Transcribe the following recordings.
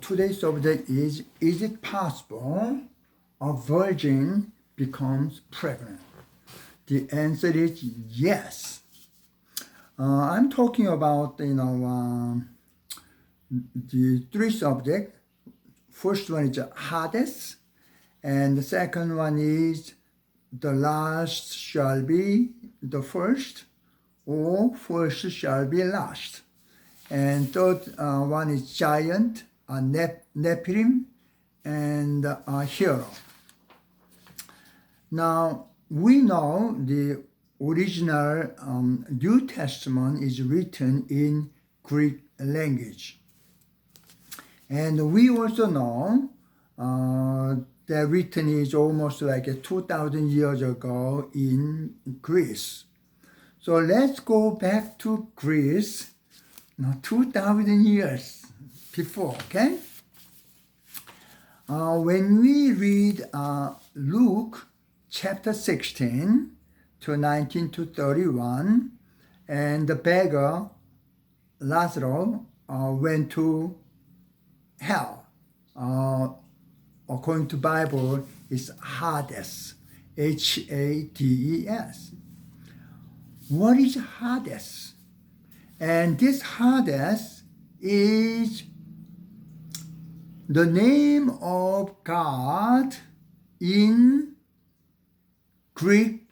Today's subject is it possible a virgin becomes pregnant? The answer is yes. I'm talking about, the three subjects. First one is Hades, and the second one is the last shall be the first, or first shall be last. And third one is giant, Nephilim, and a hero. Now, we know the original New Testament is written in Greek language. And we also know that written is almost like 2,000 years ago in Greece. So let's go back to Greece, 2,000 years before, okay? When we read Luke chapter 16 to 19 to 31, and the beggar Lazarus went to hell. According to Bible, it's Hades, Hades. What is Hades? And this Hades is the name of God in Greek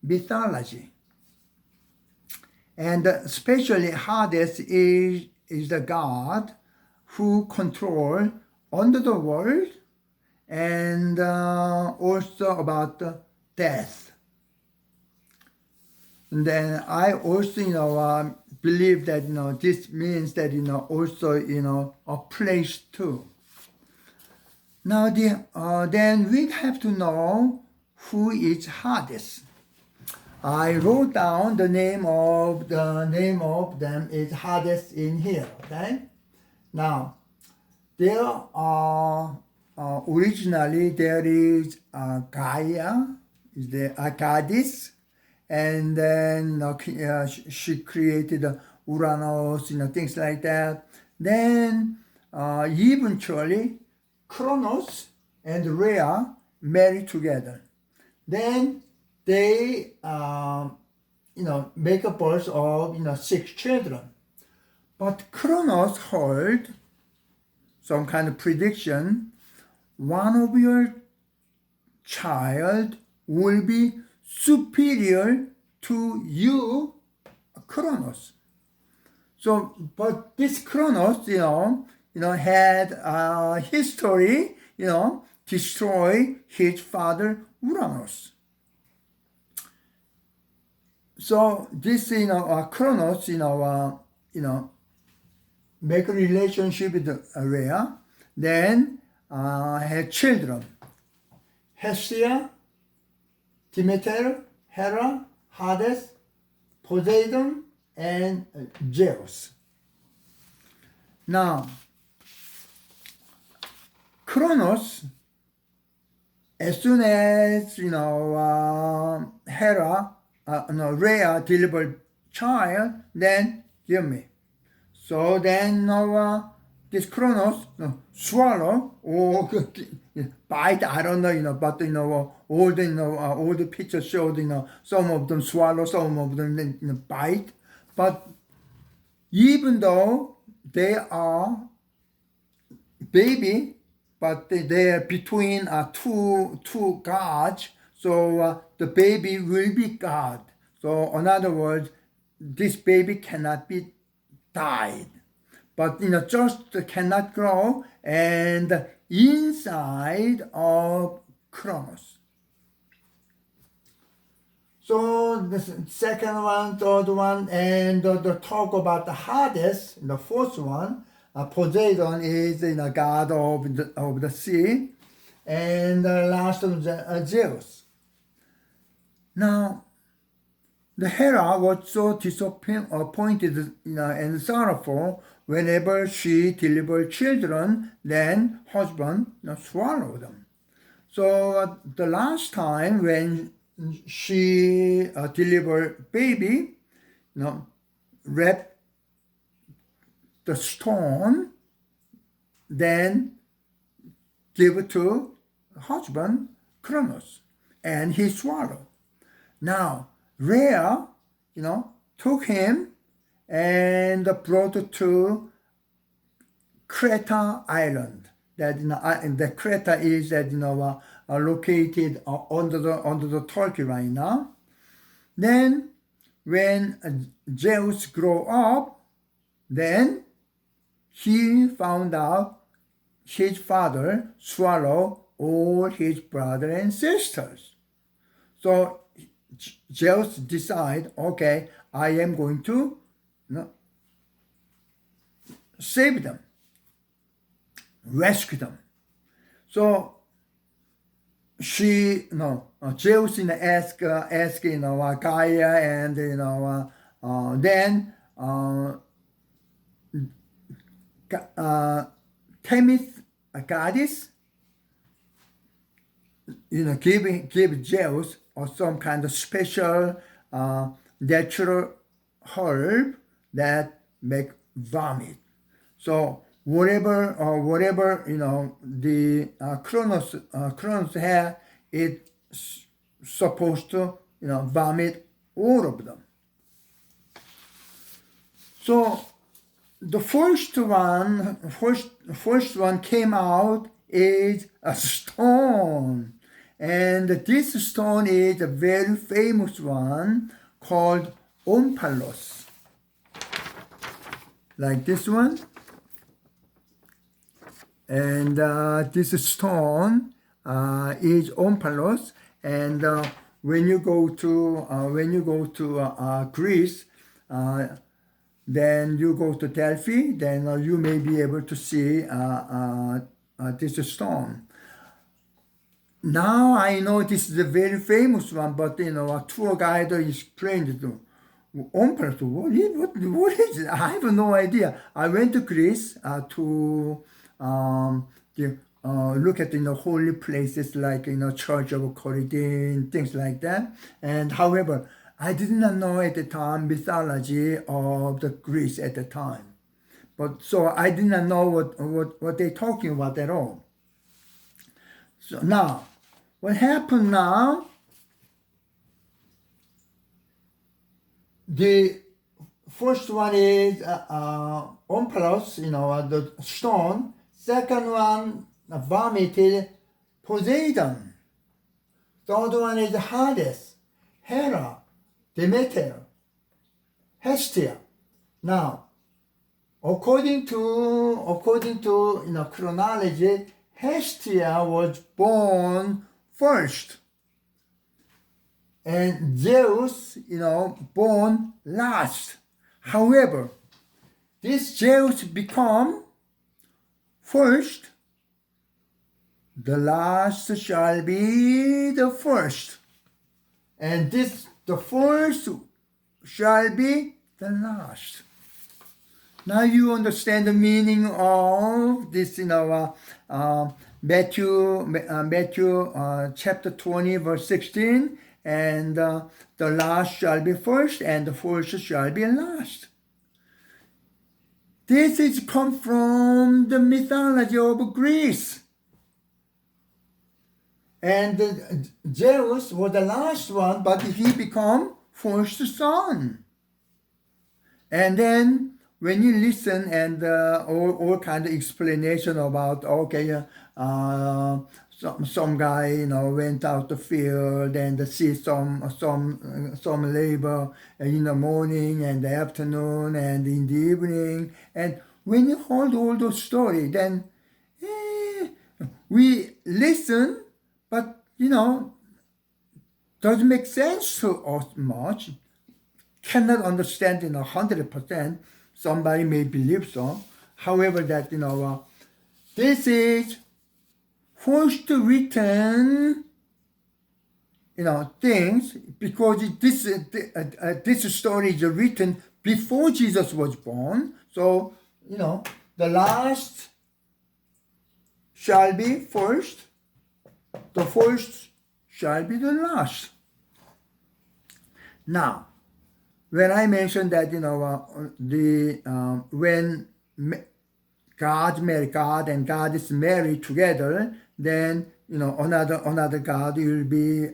mythology. And especially Hades is the God who controls under the world and also about death. And then I also, believe that, this means that, also, a place too. Now, then we have to know who is Hades. I wrote down the name of them is Hades in here, okay? Now, there are, originally there is Gaia, is the goddess, and then she created Uranus, things like that. Then eventually Kronos and Rhea married together. Then they make a birth of 6 children. But Kronos heard some kind of prediction. One of your child will be superior to you, Kronos. So, but this Kronos, had a history, destroy his father Uranus. So this, Kronos, make a relationship with Rhea, then had children. Hestia, Demeter, Hera, Hades, Poseidon, and Zeus. Now, Kronos, as soon as, Rhea delivered child, then give me. So then this Kronos swallow or bite, I don't know, but all the pictures showed, some of them swallow, some of them bite. But even though they are baby, but they are between two gods, so the baby will be God. So in other words, this baby cannot be died, but just cannot grow, and inside of Kronos. So the second one, third one, and the talk about the Hades, the fourth one, Poseidon is god of the sea, and the last one is Zeus. Now, the Hera was so disappointed and sorrowful whenever she delivered children, then husband swallowed them. So the last time when she delivered baby, wrapped the stone then give to husband Kronos, and he swallowed. Now Rhea, took him and brought to Creta Island. That the Creta is that located under the Turkey right now. Then when Zeus grew up, then he found out his father swallowed all his brothers and sisters. So Zeus decided, okay, I am going to save them, rescue them. So Zeus asked Gaia, and then Themis, a goddess, give Zeus or some kind of special natural herb that make vomit. So whatever the Kronos had, it's supposed to vomit all of them. So the first one came out is a stone, and this stone is a very famous one called Omphalos, like this one. And this stone is Omphalos, and when you go to Greece, then you go to Delphi, then you may be able to see this stone. Now I know this is a very famous one, but a tour guide explained it to Omphalos. What is it? I have no idea. I went to Greece to look at holy places like Church of Corinthian, things like that. And however, I did not know at the time mythology of the Greece at the time, but so I did not know what they're talking about at all. So now, what happened now? The first one is Omphalos, the stone. Second one, vomited Poseidon. Third one is Hades, Hera, Demeter, Hestia. Now, according to chronology, Hestia was born first, and Zeus, born last. However, this Zeus become first, the last shall be the first, and the first shall be the last. Now you understand the meaning of this, Matthew chapter 20, verse 16, and the last shall be first, and the first shall be last. This is come from the mythology of Greece. And Zeus was the last one, but he became first son. And then when you listen and all kind of explanation about, some guy went out the field and see some labor in the morning and the afternoon and in the evening, and when you hold all those stories, then we listen, but doesn't make sense to us much. Cannot understand 100%. Somebody may believe so. However, that this is first written things, because this story is written before Jesus was born. So the last shall be first, the first shall be the last. Now, when I mentioned that when God and God is married together, then another God will be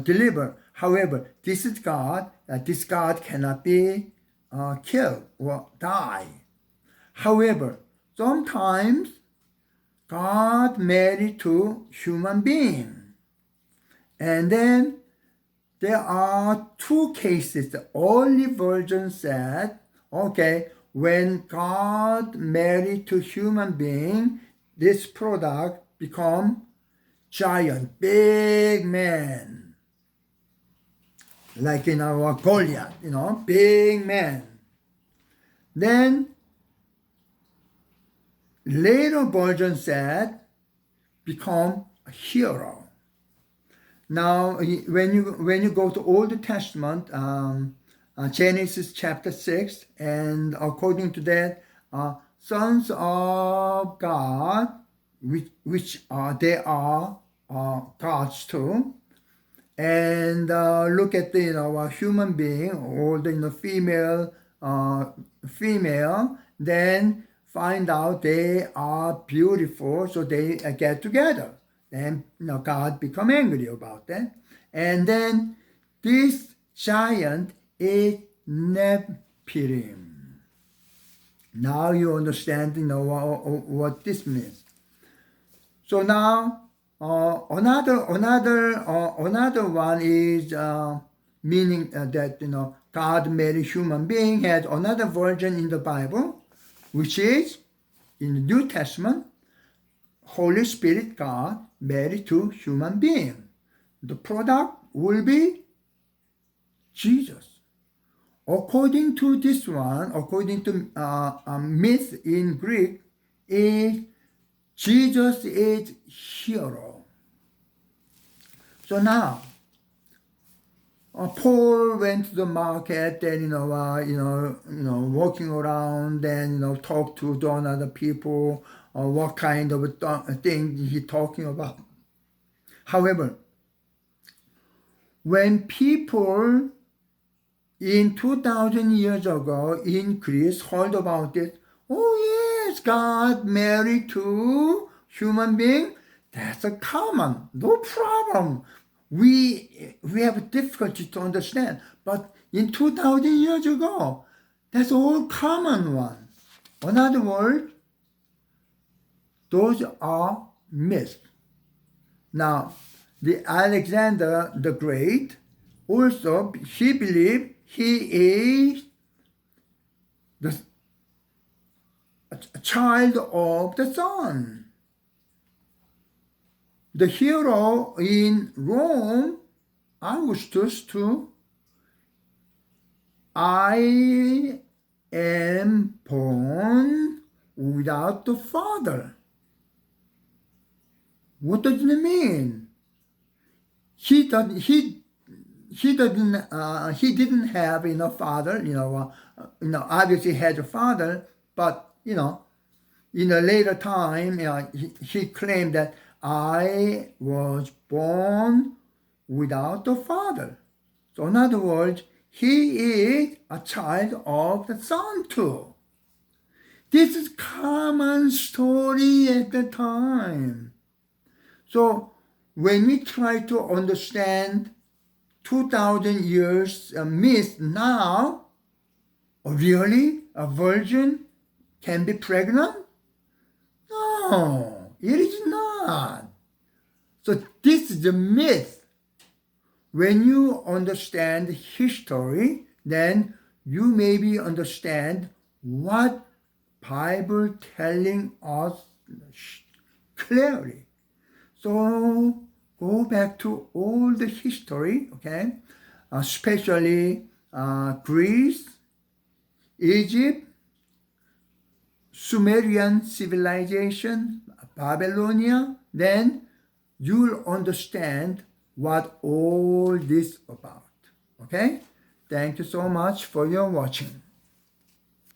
delivered. However, this is God. This God cannot be killed or die. However, sometimes God married to human being, and then there are two cases. The only version said, okay, when God married to human being, this product become giant, big man. Like in our Goliath, big man. Then later version said, become a hero. Now, when you go to Old Testament, Genesis chapter 6, and according to that, sons of God, which they are gods too, and look at the a human being or the female, then find out they are beautiful, so they get together. Then God become angry about that. And then this giant is Nephilim. Now you understand what this means. So now another one is meaning that God married human being, has another version in the Bible, which is in the New Testament, Holy Spirit God married to human being. The product will be Jesus. According to this one, according to myth in Greek, is Jesus is hero. So now, Paul went to the market and walking around and talk to other people. What kind of thing he talking about? However, when people in 2,000 years ago in Greece heard about it, oh yes, God married to human being, that's a common, no problem. We have difficulty to understand, but in 2,000 years ago, that's all common one. In other words, those are myths. Now, the Alexander the Great, also he believed he is a child of the sun. The hero in Rome, Augustus too, I am born without the father. What does it mean? He didn't have father. Obviously had a father, but in a later time, he claimed that I was born without a father. So in other words, he is a child of the sun too. This is common story at the time. So when we try to understand 2,000 years myth now, really a virgin can be pregnant? No, it is not. So this is the myth. When you understand history, then you maybe understand what Bible telling us clearly. So go back to all the history, okay? Especially Greece, Egypt, Sumerian civilization, Babylonia, then you'll understand what all this about. Okay? Thank you so much for your watching.